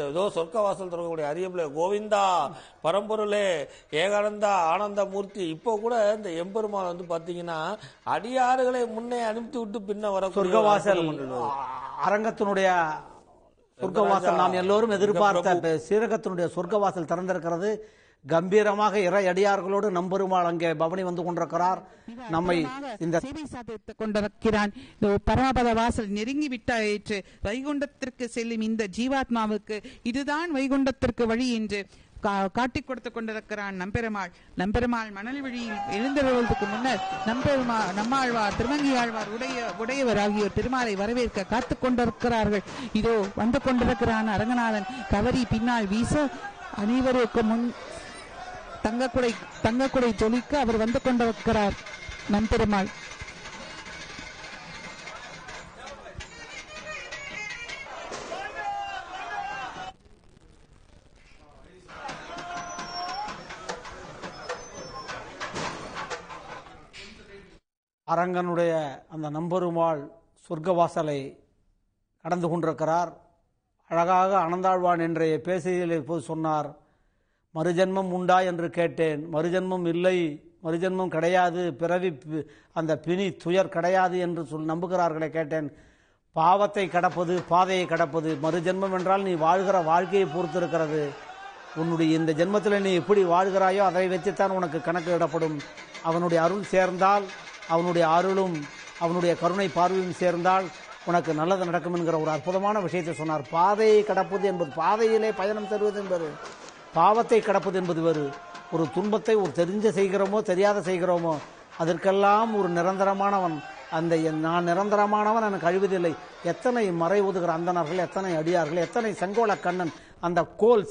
ஏதோ சொர்க்கவாசல் திறக்கக்கூடிய அரியபிள்ளை கோவிந்தா பரம்பொருளே ஏகானந்தா ஆனந்த மூர்த்தி. இப்போ கூட இந்த எம்பெருமான் வந்து பாத்தீங்கன்னா அடியாறுகளை முன்னே அனுப்பி விட்டு பின்ன வர சொர்க்கவாசல் அரங்கத்தினுடைய சொர்க்கவாசல் நாம் எல்லோரும் எதிர்பார்த்த ஸ்ரீரங்கத்தினுடைய சொர்க்கவாசல் திறந்திருக்கிறது. கம்பீரமாக இறை அடியார்களோடு நம்பெருமாள் அங்கே பவனி வந்து கொண்டிருக்கிறார். நம்மை இந்த சேவை சாதித்துக் கொண்டிருக்கிறான். பரமபத வாசல் நெருங்கி விட்டாயிற்று. வைகுண்டத்திற்கு செல்லும் இந்த ஜீவாத்மாவுக்கு இதுதான் வைகுண்டத்திற்கு வழி என்று காட்டிக் கொடுத்துக் கொண்டிருக்கிறான் நம்பெருமாள் மணல் வழியில் எழுந்தருள்வதற்கு முன்னர் நம்மாழ்வார் திருமங்கி ஆழ்வார் உடையவர் ஆகியோர் திருமாலை வரவேற்க காத்துக் கொண்டிருக்கிறார்கள். இதோ வந்து கொண்டிருக்கிறான் அரங்கநாதன். கவரி பின்னால் வீச அனைவருக்கு முன் தங்கக்குடை ஜொலிக்க அவர் வந்து கொண்டிருக்கிறார் நம்பெருமாள். அரங்கனுடைய அந்த நம்பெருமாள் சொர்க்கவாசலை கடந்து கொண்டிருக்கிறார். அழகாக அனந்தாழ்வான் என்ற பேசுகையில் இப்போது சொன்னார், மறுஜன்மம் உண்டா என்று கேட்டேன். மறுஜன்மம் இல்லை, மறுஜன்மம் கிடையாது, பிறவி அந்த பிணி துயர் கிடையாது என்று நம்புகிறார்களே கேட்டேன். பாவத்தை கடப்பது பாதையை கடப்பது. மறுஜன்மம் என்றால் நீ வாழ்கிற வாழ்க்கையை பொறுத்து இருக்கிறது. உன்னுடைய இந்த ஜென்மத்தில் நீ எப்படி வாழ்கிறாயோ அதை வச்சுத்தான் உனக்கு கணக்கு இடப்படும். அவனுடைய அருள் சேர்ந்தால், அவனுடைய அருளும் அவனுடைய கருணை பார்வையும் சேர்ந்தால் உனக்கு நல்லது நடக்கும் என்கிற ஒரு அற்புதமான விஷயத்தை சொன்னார். பாதையை கடப்பது என்பது, பாதையிலே பயணம் தருவது என்பது, பாவத்தை கடப்பது என்பது வேறு. ஒரு துன்பத்தை ஒரு தெரிஞ்ச செய்கிறோமோ தெரியாத செய்கிறோமோ அதற்கெல்லாம் ஒரு நிரந்தரமானவன். அந்த நான் நிரந்தரமானவன் எனக்கு அழிவதில்லை. எத்தனை மறை ஒதுகிற அந்தணர்கள், எத்தனை அடியார்கள், எத்தனை செங்கோல கண்ணன் அந்த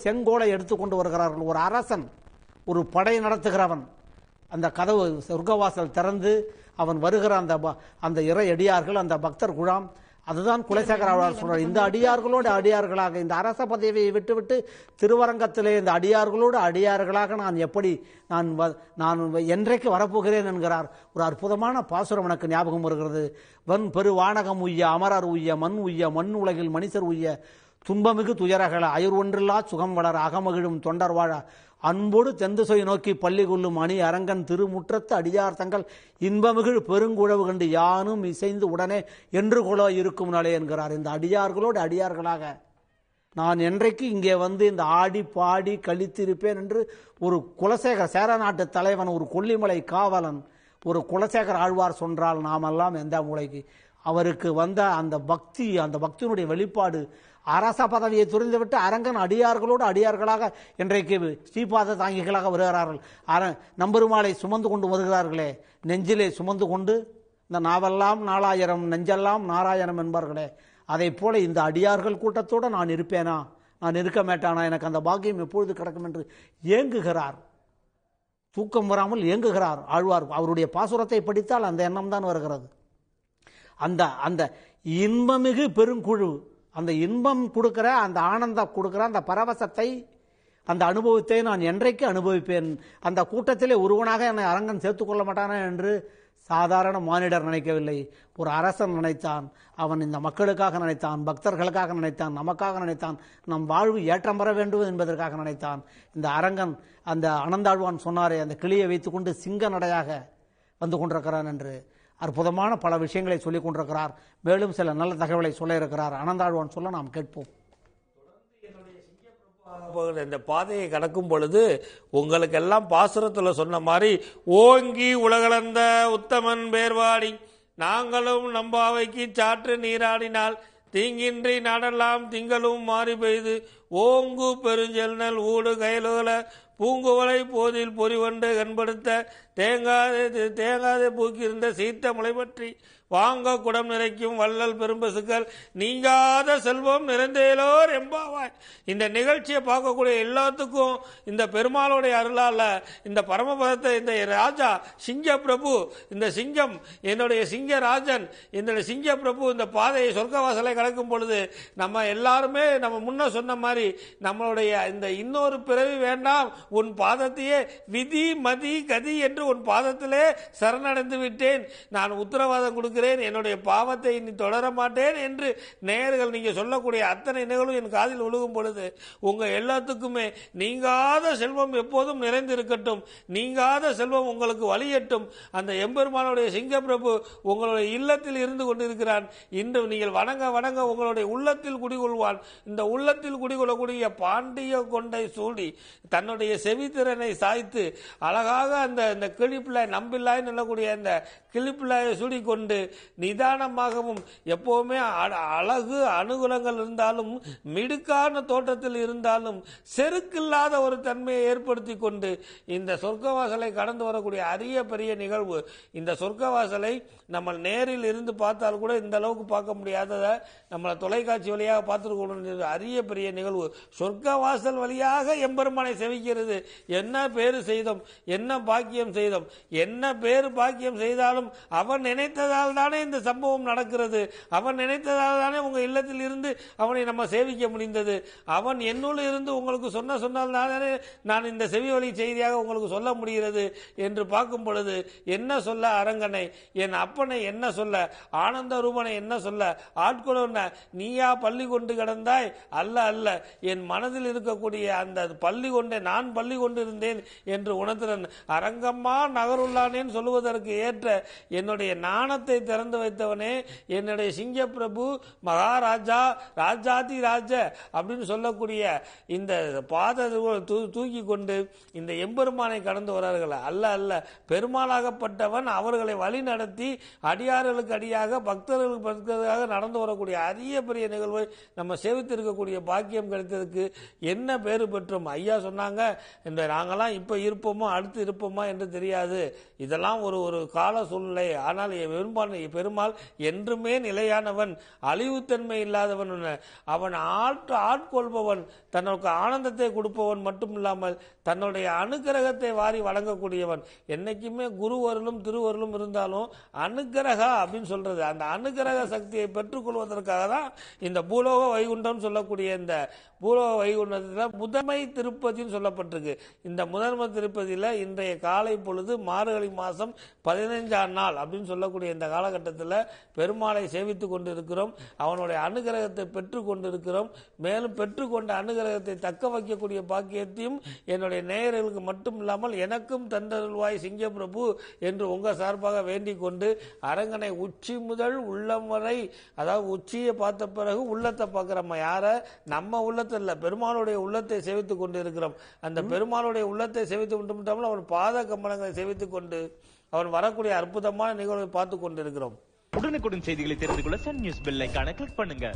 செங்கோலை எடுத்துக்கொண்டு வருகிறார்கள். ஒரு அரசன், ஒரு படை நடத்துகிறவன், அந்த கதவு சொர்க்கவாசல் திறந்து அவன் வருகிற அந்த இறை அடியார்கள், அந்த பக்தர் குழாம், அதுதான் குலசேகர ஆழ்வார் சொல்றார். இந்த அடியார்களோடு அடியார்களாக, இந்த அரச பதவியை விட்டுவிட்டு திருவரங்கத்திலே இந்த அடியார்களோடு அடியார்களாக நான் என்றைக்கு வரப்போகிறேன் என்கிறார். ஒரு அற்புதமான பாசுரம் எனக்கு ஞாபகம் வருகிறது. வன் பெரு வானகம் உய்ய, அமரர் உய்ய, மண் உய்ய, மண் உலகில் மனிதர் உய்ய, துன்பமிகு துயரகள அயர் ஒன்றில்லா சுகம் வளர அகமகிழும் தொண்டர் வாழ அன்போடு தெந்துசை நோக்கி பள்ளி கொள்ளும் அணி அரங்கன் திருமுற்றத்து அடியார் தங்கள் இன்பமிகு பெருங்குழவு கண்டு யானும் இசைந்து உடனே என்று கொள்ள இருக்கும் நாளே என்கிறார். இந்த அடியார்களோடு அடியார்களாக நான் என்றைக்கு இங்கே வந்து இந்த ஆடி பாடி கழித்திருப்பேன் என்று ஒரு குலசேகர சேர நாட்டு தலைவன், ஒரு கொல்லிமலை காவலன், ஒரு குலசேகர ஆழ்வார் சொன்னால் நாமெல்லாம் எந்த மூளைக்கு அவருக்கு வந்த அந்த பக்தி, அந்த பக்தியினுடைய வெளிப்பாடு. அரச பதவியை துறந்துவிட்டு அரங்கன் அடியார்களோடு அடியார்களாக இன்றைக்கு ஸ்ரீபாத தாங்கிகளாக வருகிறார்கள். நம்பெருமாளை சுமந்து கொண்டு வருகிறார்களே, நெஞ்சிலே சுமந்து கொண்டு, இந்த நாவெல்லாம் நாலாயிரம் நெஞ்செல்லாம் நாராயணம் என்பார்களே, அதை போல இந்த அடியார்கள் கூட்டத்தோடு நான் இருப்பேனா, நான் இருக்க மாட்டானா, எனக்கு அந்த பாக்கியம் எப்பொழுது கிடக்கும் என்று ஏங்குகிறார். தூக்கம் வராமல் ஏங்குகிறார் ஆழ்வார். அவருடைய பாசுரத்தை படித்தால் அந்த எண்ணம் தான் வருகிறது. அந்த இன்பமிகு பெருங்குழு, அந்த இன்பம் கொடுக்கிற, அந்த ஆனந்தம் கொடுக்கிற அந்த பரவசத்தை, அந்த அனுபவத்தை நான் என்றைக்கு அனுபவிப்பேன்? அந்த கூட்டத்திலே ஒருவனாக என்னை அரங்கன் சேர்த்துக்கொள்ள மாட்டானே என்று சாதாரண மானிடர் நினைக்கவில்லை. ஒரு அரசன் நினைத்தான். அவன் இந்த மக்களுக்காக நினைத்தான், பக்தர்களுக்காக நினைத்தான், நமக்காக நினைத்தான், நம் வாழ்வு ஏற்றம் பெற வேண்டும் என்பதற்காக நினைத்தான். இந்த அரங்கன், அந்த அனந்தாழ்வான் சொன்னாரே, அந்த கிளியை வைத்துக்கொண்டு சிங்க நடையாக வந்து கொண்டிருக்கிறான் என்று அற்புதமான பல விஷயங்களை சொல்லிக் கொண்டிருக்கிறார். மேலும் சில நல்ல தகவலை சொல்ல இருக்கிறார். அனந்தாழ்வான் சொல்ல நாம் கேட்போம். இந்த பாதையை கடக்கும் பொழுது உங்களுக்கு எல்லாம் பாசுரத்துல சொன்ன மாதிரி ஓங்கி உலகளந்த உத்தமன் பேர்வாடி நாங்களும் நம்பாவைக்கு சாற்று நீராடினால் தீங்கின்றி நாடெல்லாம் திங்களும் மாறி பெய்து ஓங்கு பெருஞ்செல்நல் ஊடு கயலுகல பூங்குவலை போதில் பொறிவண்டு கண்படுத்த தேங்காதே பூக்கியிருந்த சீத்த முளை பற்றி வாங்க குடம் நிறைக்கும் வள்ளல் பெரும்பசுக்கள் நீங்காத செல்வம் நிறைந்தேலோர் எம்பாவாய். இந்த நிகழ்ச்சியை பார்க்கக்கூடிய எல்லாத்துக்கும் இந்த பெருமாளுடைய அருளால இந்த பரமபதத்தை, இந்த ராஜா சிங்க பிரபு, இந்த சிங்கம் என்னுடைய சிங்கராஜன், என்னுடைய சிங்க பிரபு இந்த பாதையை சொர்க்கவாசலை கடக்கும் பொழுது நம்ம எல்லாருமே நம்ம முன்ன சொன்ன மாதிரி நம்மளுடைய இந்த இன்னொரு பிறவி வேண்டாம், உன் பாதத்தையே விதி மதி கதி என்று உன் பாதத்திலே சரணடைந்து விட்டேன், நான் உத்தரவாதம் கொடுக்கிறேன் இருக்கிறேன், என்னுடைய பாவத்தை இனி தொடர மாட்டேன் என்று நேயர்கள் நீங்க சொல்லக்கூடிய அத்தனை நிகழ்வும் என் காதில் விழுகும் பொழுது உங்க எல்லாத்துக்குமே நீங்காத செல்வம் எப்போதும் நிறைந்திருக்கட்டும், நீங்காத செல்வம் உங்களுக்கு வழியட்டும். அந்த எம்பெருமானுடைய சிங்கப்பிரபு உங்களுடைய இல்லத்தில் இருந்து கொண்டிருக்கிறான். இன்று நீங்கள் வணங்க வணங்க உங்களுடைய உள்ளத்தில் குடிகொள்வான். இந்த உள்ளத்தில் குடிகொள்ளக்கூடிய பாண்டிய கொண்டை சூடி தன்னுடைய செவித்திறனை சாய்த்து அழகாக அந்த கிளிப்பிள்ளாய் நம்பில்லாய் சொல்லக்கூடிய அந்த கிளிப்பிள்ளாயை சூடிக்கொண்டு நிதானமாகவும் எப்பவுமே அழகு அனுகூலங்கள் இருந்தாலும் மிடுக்கான தோட்டத்தில் இருந்தாலும் செருக்கில்லாத ஒரு தன்மையை ஏற்படுத்தி கொண்டு இந்த சொர்க்கவாசலை கடந்து வரக்கூடிய அரிய பெரிய நிகழ்வு. இந்த சொர்க்கவாசலை நம்ம நேரில் இருந்து பார்த்தால் கூட இந்த அளவுக்கு பார்க்க முடியாதத நம்மளை தொலைக்காட்சி வழியாக பார்த்துருக்கணும். அரிய பெரிய நிகழ்வு. சொர்க்கவாசல் வழியாக எம்பெருமானை செவிக்கிறது. என்ன பேரு செய்தோம், என்ன பாக்கியம் செய்தோம், என்ன பேரு பாக்கியம் செய்தாலும் அவன் நினைத்ததால் தானே இந்த சம்பவம் நடக்கிறது. அவன் நினைத்ததால் தானே உங்க இல்லத்தில் இருந்து அவனை நம்ம சேவிக்க முடிந்தது. அவன் என்னுள் இருந்து உங்களுக்கு சொன்னால் தானே நான் இந்த செவி வழி செய்தியாக உங்களுக்கு சொல்ல முடிகிறது என்று பார்க்கும் பொழுது என்ன சொல்ல அரங்கனை, என் அப்பனை என்ன சொல்ல, ஆனந்த ரூபனை என்ன சொல்ல, ஆட்கொள்ள நீயா பள்ளி கொண்டு கிடந்தாய், அல்ல அல்ல என் மனதில் இருக்கக்கூடிய அந்த பள்ளி கொண்டே நான் பள்ளி கொண்டிருந்தேன் என்று உணர்த்திறன். அரங்கம்மா நகருள்ளானேன்னு சொல்லுவதற்கு ஏற்ற என்னுடைய நாணத்தை திறந்து வைத்தவனே, என்னுடைய சிங்க பிரபு மகாராஜா ராஜாதி ராஜ அப்படின்னு சொல்லக்கூடிய இந்த பாத தூக்கி கொண்டு இந்த எம்பெருமானை கடந்து வரார்கள். அல்ல அல்ல பெருமாளாகப்பட்டவன் அவர்களை வழி நடத்தி அடியார்களுக்கு அடியாக பக்தர்களுக்கு பக்தர்களாக நடந்து வரக்கூடிய அரிய பெரிய நிகழ்வை நம்ம சேவித்திருக்கக்கூடிய பாக்கியம் கிடைத்ததுக்கு என்ன பேரு பெற்றோம். ஐயா சொன்னாங்க, இந்த நாங்கெல்லாம் இப்ப இருப்போமோ அடுத்து இருப்போமா என்று தெரியாது, இதெல்லாம் ஒரு கால சூழ்நிலை. ஆனால் பெருமாள் என்றுமே நிலையானவன், அழிவுத்தன்மை இல்லாதவன், அவன் ஆட்கொள்பவன், தனக்கு ஆனந்தத்தை கொடுப்பவன் மட்டும் இல்லாமல் தன்னுடைய அனுக்கிரகத்தை வாரி வழங்கக்கூடியவன். என்னைக்குமே குருவருளும் திருவருளும் இருந்தாலும் அனுக்கிரகா அப்படின்னு சொல்றது, அந்த அனுக்கிரக சக்தியை பெற்றுக்கொள்வதற்காக தான் இந்த பூலோக வைகுண்டம் சொல்லக்கூடிய இந்த பூலோக வைகுண்டத்தில் முதன்மை திருப்பதின்னு சொல்லப்பட்டிருக்கு. இந்த முதன்மை திருப்பதியில் இன்றைய காலை பொழுது மார்கழி மாதம் 15ஆம் நாள் அப்படின்னு சொல்லக்கூடிய இந்த காலகட்டத்தில் பெருமாளை சேவித்துக் கொண்டிருக்கிறோம். அவனுடைய அனுகிரகத்தை பெற்றுக் கொண்டிருக்கிறோம். மேலும் பெற்றுக்கொண்ட அனுகிரகத்தை தக்க வைக்கக்கூடிய பாக்கியத்தையும் என்னுடைய நேயர்களுக்கு மட்டும் இல்லாமல் எனக்கும் தந்தருள்வாய் சிங்க பிரபு என்று உங்க சார்பாக வேண்டிக் கொண்டு அரங்கனை உச்சி முதல் உள்ளம் வரை, அதாவது உச்சியை பார்த்த பிறகு உள்ளத்தை பார்க்கிறோம். யார நம்ம உள்ளத்தில் இல்ல, பெருமாளுடைய உள்ளத்தை சேவித்துக் கொண்டு இருக்கிறோம். அந்த பெருமாளுடைய உள்ளத்தை சேவித்து மட்டும் அவன் பாத கம்பளங்களை சேவித்துக் கொண்டு அவன் வரக்கூடிய அற்புதமான நிகழ்வை பார்த்து கொண்டிருக்கிறோம். உடனுக்குடன் செய்திகளை தெரிந்து கொள்ள சன் நியூஸ் பெல் ஐகானை கிளிக் பண்ணுங்க.